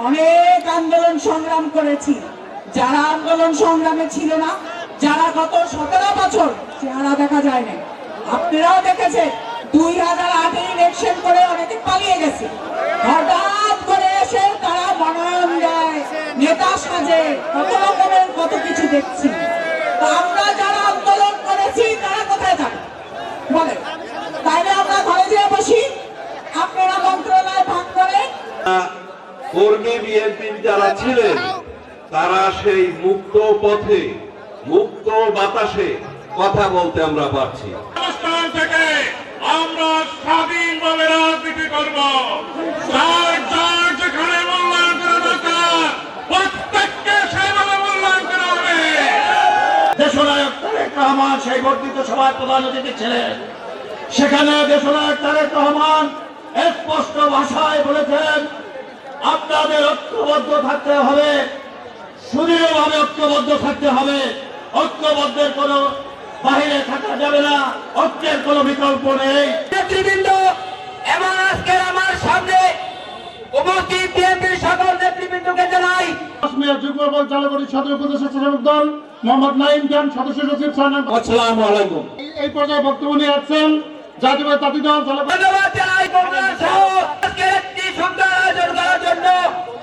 অনেক আন্দোলন সংগ্রাম করেছি। যারা আন্দোলন সংগ্রামে ছিল না, যারা গত 17 বছর চেহারা দেখা যায় না, আপনারাও দেখেছেন 2008-এ ইলেকশন করে অনেকে পালিয়ে গেছে, হঠাৎ করে এসে তারা মনোনয়ন দেয়, নেতা সাজে, কত রকমের কত কিছু দেখছি। তো আমরা যারা আন্দোলন করেছি তারা কোথায় থাকে বলে? তাইলে আমরা ঘরে যেয়ে বসি, আপনারা মন্ত্রণালয় ভাগ করে। কর্মী বিএনপির যারা ছিলেন তারা সেই মুক্ত পথে মুক্ত বাতাসে কথা বলতে আমরা পারছি। অবস্থান থেকে আমরা স্বাধীনভাবে রাজনীতি করব। যার যার যেখানে মূল্যায়ন করা দরকার প্রত্যেককে সেভাবে মূল্যায়ন করা হবে। দেশনায়ক তারেক রহমান সেই বর্ধিত সভায় প্রধান অতিথি ছিলেন। সেখানে দেশনায়ক তারেক রহমান স্পষ্ট ভাষায় বলেছেন, আপনাদের ঐক্যবদ্ধ থাকতে হবে, সুদৃঢ়ভাবে ঐক্যবদ্ধ থাকতে হবে। ঐক্যবদ্ধের কোনো বাহিরে থাকা যাবে না, ঐক্যের কোনো বিকল্প নেই। নেতৃবৃন্দ এবং আজকের আমার সামনে উপস্থিত বিএনপির সকল নেতৃবৃন্দকে জানাই কাশ্মীর যুগ্ম চালু সদর উপদেষ্টা স্বেচ্ছাসেবক দল মোহাম্মদ নাঈম খান, সদস্য সচিব। আসসালামু আলাইকুম। এই পর্যায়ে বক্তব্য নিয়ে আসছেন জাতীয়তাবাদী দল ধন্যবাদ জানাই কংগ্রেস সহ আজকের একটি সুন্দর আয়োজন করার জন্য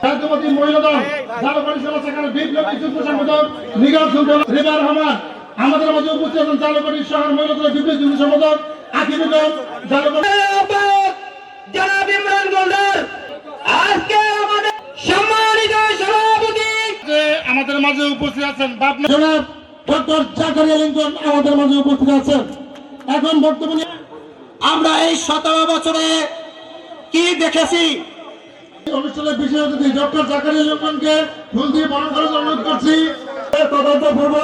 জাতীয়বাদী মহিলা দল জেলা পরিষদ সেখানে বিপ্লবী যুগ্ম সম্পাদক নিগার সুলতান রিবা রহমান। আমাদের মাঝে উপস্থিত আছেন জালাকুড়ি শহর মহিলা দলের বিপ্লবী যুগ্ম সম্পাদক আকিব বেগম, জালাকুড়ি জনাব ইমরান গোল্ডার। আজকে আমাদের সম্মানিত সভাপতি আমাদের মাঝে উপস্থিত আছেন জনাব ডক্টর জাকারিয়া লিঙ্কন আমাদের মাঝে উপস্থিত আছেন। এখন বক্তব্য নিয়ে আমরা এই 17 বছরে কি দেখেছি অনুষ্ঠানের বিশেষ অতিথি ডক্টর জাকারিয়া লিঙ্কনকে ফুল দিয়ে বরণ করার অনুরোধ করছি। তদন্ত পূর্ব